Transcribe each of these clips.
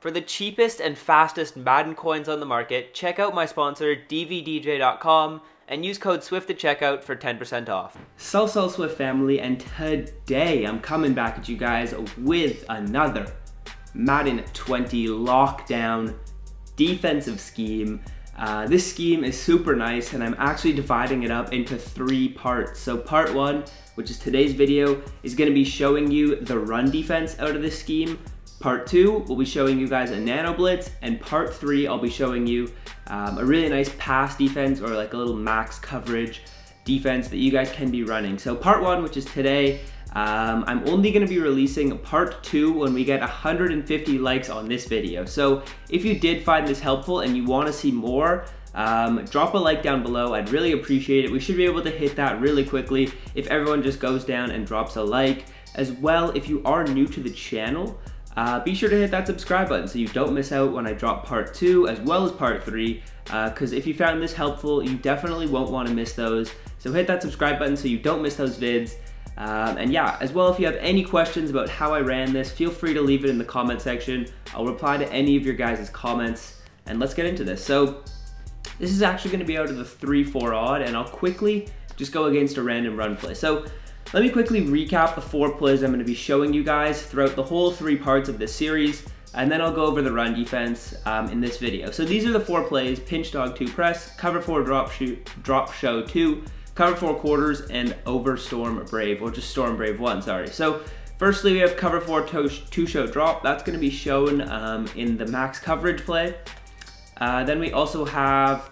For the cheapest and fastest Madden coins on the market, check out my sponsor dvdj.com and use code SWIFT at checkout for 10% off. So Swift family, and today I'm coming back at you guys with another Madden 20 lockdown defensive scheme. This scheme is super nice, and I'm actually dividing it up into 3 parts. So part 1, which is today's video, is going to be showing you the run defense out of this scheme. Part 2 will be showing you guys a nano blitz, and part 3 I'll be showing you a really nice pass defense, or like a little max coverage defense that you guys can be running. So part 1, which is today, I'm only going to be releasing part 2 when we get 150 likes on this video. So if you did find this helpful and you want to see more, drop a like down below. I'd really appreciate it. We should be able to hit that really quickly if everyone just goes down and drops a like. As well, if you are new to the channel, be sure to hit that subscribe button so you don't miss out when I drop part 2 as well as part 3, because if you found this helpful, you definitely won't want to miss those. So hit that subscribe button so you don't miss those vids. And yeah, as well, if you have any questions about how I ran this, feel free to leave it in the comment section. I'll reply to any of your guys' comments, and let's get into this. So this is actually going to be out of the 3-4 odd, and I'll quickly just go against a random run play. So let me quickly recap the 4 plays I'm going to be showing you guys throughout the whole 3 parts of this series, and then I'll go over the run defense in this video. So these are the 4 plays: pinch dog 2 press, cover 4 drop show 2, cover 4 quarters, and over storm brave, or just storm brave 1, sorry. So firstly, we have cover 4 2 show drop. That's going to be shown in the max coverage play. Then we also have,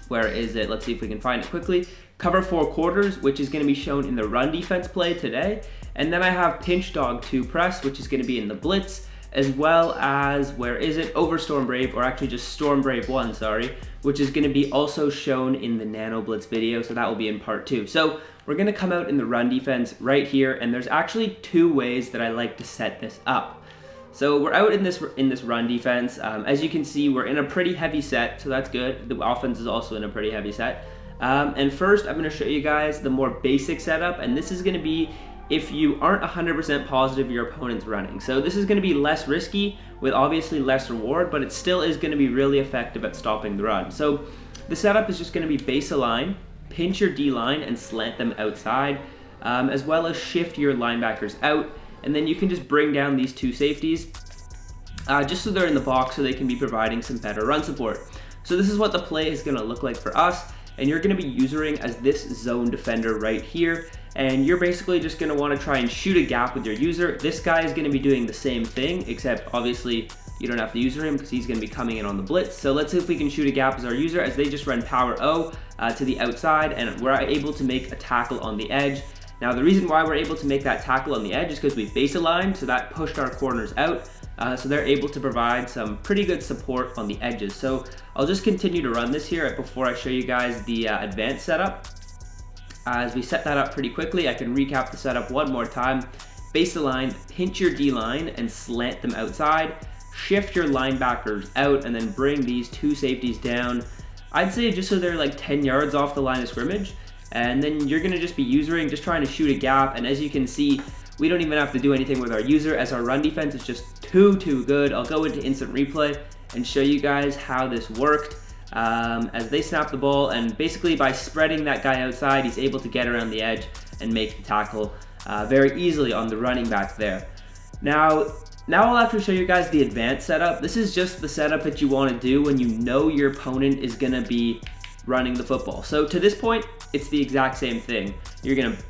where is it? Let's see if we can find it quickly. Cover 4 quarters, which is going to be shown in the run defense play today. And then I have pinch dog 2 press, which is going to be in the blitz, as well as, where is it? Over storm brave, or actually just storm brave 1, sorry, which is going to be also shown in the nano blitz video. So that will be in part 2. So we're going to come out in the run defense right here, and there's actually 2 ways that I like to set this up. So we're out in this run defense. As you can see, we're in a pretty heavy set, so that's good. The offense is also in a pretty heavy set. And first, I'm going to show you guys the more basic setup, and this is going to be if you aren't 100% positive your opponent's running. So this is going to be less risky with obviously less reward, but it still is going to be really effective at stopping the run. So the setup is just going to be base a line, pinch your D-line and slant them outside, as well as shift your linebackers out, and then you can just bring down these 2 safeties just so they're in the box so they can be providing some better run support. So this is what the play is going to look like for us. And you're going to be using as this zone defender right here, and you're basically just going to want to try and shoot a gap with your user. This guy is going to be doing the same thing, except obviously you don't have to user him because he's going to be coming in on the blitz. So let's see if we can shoot a gap as our user, as they just run power O to the outside, and we're able to make a tackle on the edge. Now the reason why we're able to make that tackle on the edge is because we base aligned, so that pushed our corners out. So they're able to provide some pretty good support on the edges. So I'll just continue to run this here before I show you guys the advanced setup. As we set that up pretty quickly, I can recap the setup one more time. Base the line, pinch your D-line and slant them outside, shift your linebackers out, and then bring these 2 safeties down. I'd say just so they're like 10 yards off the line of scrimmage. And then you're gonna just be usering, just trying to shoot a gap. And as you can see, we don't even have to do anything with our user, as our run defense is just too good. I'll go into instant replay and show you guys how this worked as they snap the ball, and basically by spreading that guy outside, he's able to get around the edge and make the tackle very easily on the running back there. Now I'll actually show you guys the advanced setup. This is just the setup that you want to do when you know your opponent is going to be running the football. So to this point, it's the exact same thing. You're going to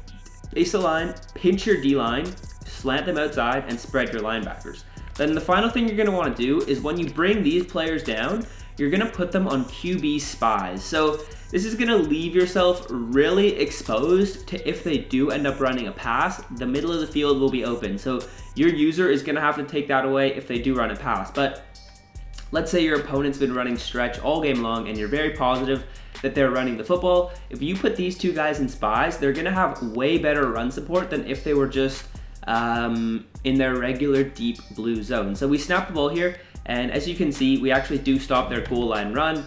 base the line, pinch your D-line, slant them outside, and spread your linebackers. Then the final thing you're going to want to do is when you bring these players down, you're going to put them on QB spies. So this is going to leave yourself really exposed to, if they do end up running a pass, the middle of the field will be open. So your user is going to have to take that away if they do run a pass. But let's say your opponent's been running stretch all game long and you're very positive that they're running the football. If you put these 2 guys in spies, they're going to have way better run support than if they were just in their regular deep blue zone. So we snap the ball here, and as you can see, we actually do stop their goal line run.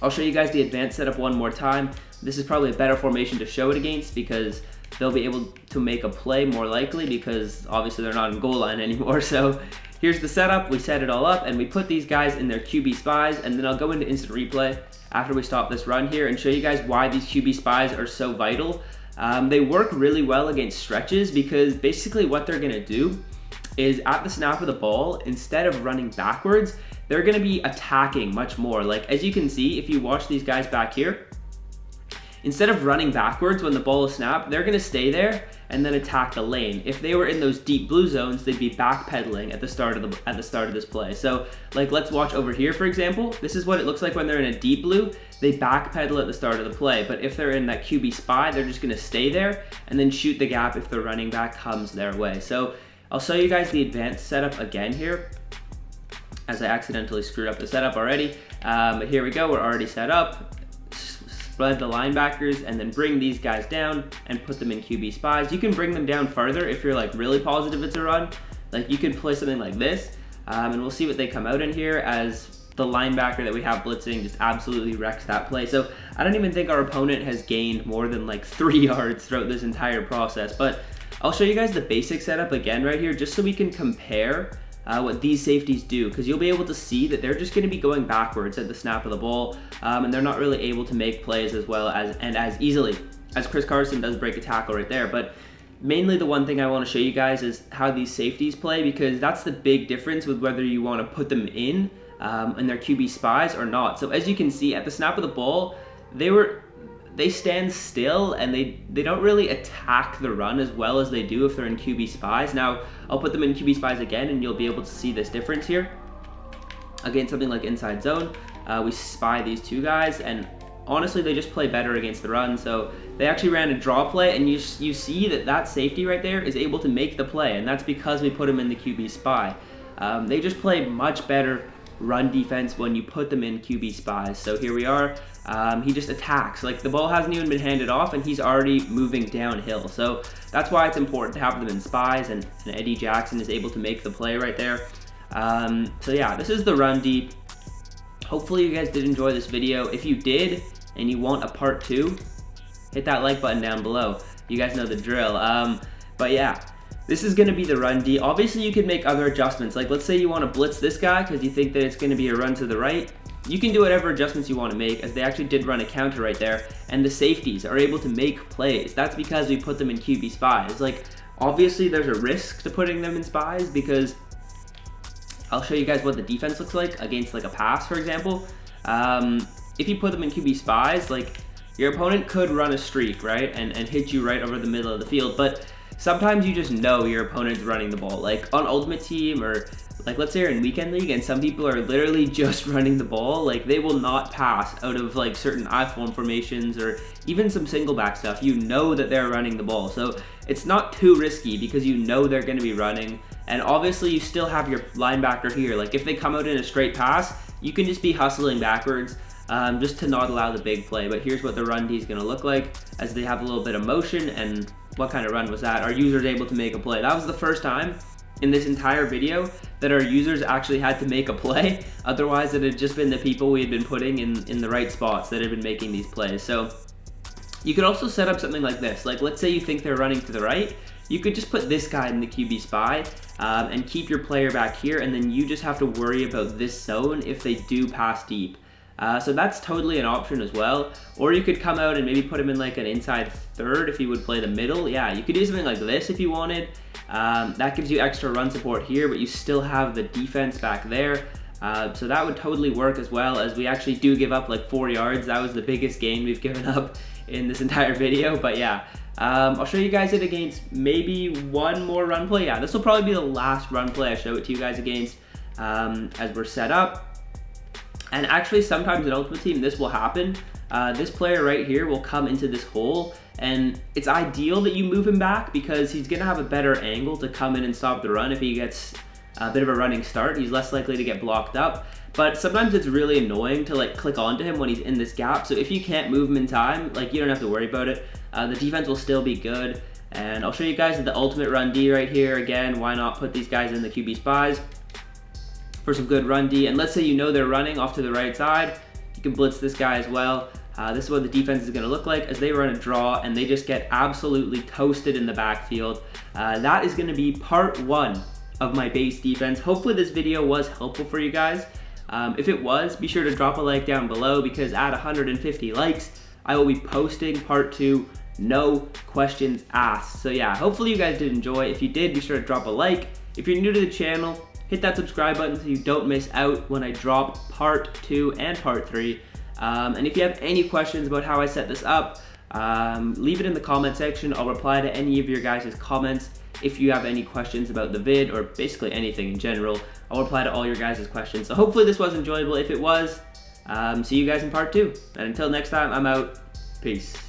I'll show you guys the advanced setup one more time. This is probably a better formation to show it against because they'll be able to make a play more likely because obviously they're not in goal line anymore. So here's the setup. We set it all up and we put these guys in their QB spies, and then I'll go into instant replay after we stop this run here and show you guys why these QB spies are so vital. They work really well against stretches because basically what they're gonna do is at the snap of the ball, instead of running backwards, they're gonna be attacking much more. Like as you can see, if you watch these guys back here, instead of running backwards when the ball is snapped, they're gonna stay there and then attack the lane. If they were in those deep blue zones, they'd be backpedaling at the start of this play. So like let's watch over here, for example. This is what it looks like when they're in a deep blue. They backpedal at the start of the play, but if they're in that QB spy, they're just gonna stay there and then shoot the gap if the running back comes their way. So I'll show you guys the advanced setup again here, as I accidentally screwed up the setup already. But here we go, we're already set up. Spread the linebackers and then bring these guys down and put them in QB spies. You can bring them down further if you're like really positive it's a run. Like you could play something like this, and we'll see what they come out in here as the linebacker that we have blitzing just absolutely wrecks that play. So I don't even think our opponent has gained more than like 3 yards throughout this entire process, but I'll show you guys the basic setup again right here just so we can compare what these safeties do, because you'll be able to see that they're just going to be going backwards at the snap of the ball, and they're not really able to make plays as well as and as easily as Chris Carson does break a tackle right there. But mainly the one thing I want to show you guys is how these safeties play, because that's the big difference with whether you want to put them in their QB spies or not. So as you can see, at the snap of the ball, they stand still and they don't really attack the run as well as they do if they're in QB spies. Now, I'll put them in QB spies again and you'll be able to see this difference here. Against something like inside zone, we spy these two guys, and honestly, they just play better against the run. So they actually ran a draw play, and you see that safety right there is able to make the play, and that's because we put him in the QB spy. They just play much better run defense when you put them in QB spies. So here we are. He just attacks. Like the ball hasn't even been handed off and he's already moving downhill. So that's why it's important to have them in spies, and Eddie Jackson is able to make the play right there. So yeah, this is the run deep. Hopefully you guys did enjoy this video. If you did and you want a part 2, hit that like button down below. You guys know the drill. But yeah, this is going to be the run D. Obviously you could make other adjustments. Like let's say you want to blitz this guy because you think that it's going to be a run to the right. You can do whatever adjustments you want to make, as they actually did run a counter right there, and the safeties are able to make plays. That's because we put them in QB spies. Like obviously there's a risk to putting them in spies, because I'll show you guys what the defense looks like against like a pass, for example. If you put them in QB spies, like your opponent could run a streak, right, and hit you right over the middle of the field, but sometimes you just know your opponent's running the ball. Like on Ultimate Team, or like let's say you're in Weekend League and some people are literally just running the ball, like they will not pass out of like certain I-form formations or even some single back stuff. You know that they're running the ball, so it's not too risky because you know they're going to be running. And obviously you still have your linebacker here. Like if they come out in a straight pass, you can just be hustling backwards just to not allow the big play. But here's what the run D is going to look like as they have a little bit of motion. And what kind of run was that? Our user's able to make a play. That was the first time in this entire video that our users actually had to make a play. Otherwise it had just been the people we had been putting in the right spots that had been making these plays. So you could also set up something like this. Like let's say you think they're running to the right, you could just put this guy in the QB spy and keep your player back here, and then you just have to worry about this zone if they do pass deep. So that's totally an option as well. Or you could come out and maybe put him in like an inside third if he would play the middle. Yeah, you could do something like this if you wanted. That gives you extra run support here, but you still have the defense back there. So that would totally work, as well as we actually do give up like 4 yards. That was the biggest gain we've given up in this entire video. But yeah, I'll show you guys it against maybe one more run play. Yeah, this will probably be the last run play I show it to you guys against as we're set up. And actually sometimes in Ultimate Team this will happen. This player right here will come into this hole, and it's ideal that you move him back because he's gonna have a better angle to come in and stop the run. If he gets a bit of a running start, he's less likely to get blocked up. But sometimes it's really annoying to like click onto him when he's in this gap. So if you can't move him in time, like you don't have to worry about it. The defense will still be good. And I'll show you guys the ultimate run D right here. Again, why not put these guys in the QB spies for some good run D. And let's say you know they're running off to the right side, you can blitz this guy as well. This is what the defense is going to look like as they run a draw and they just get absolutely toasted in the backfield. That is going to be part 1 of my base defense. Hopefully this video was helpful for you guys. If it was, be sure to drop a like down below, because at 150 likes, I will be posting part 2, no questions asked. So yeah, hopefully you guys did enjoy. If you did, be sure to drop a like. If you're new to the channel, hit that subscribe button so you don't miss out when I drop part 2 and part 3. And if you have any questions about how I set this up, leave it in the comment section. I'll reply to any of your guys' comments. If you have any questions about the vid or basically anything in general, I'll reply to all your guys' questions. So hopefully this was enjoyable. If it was, see you guys in part 2. And until next time, I'm out. Peace.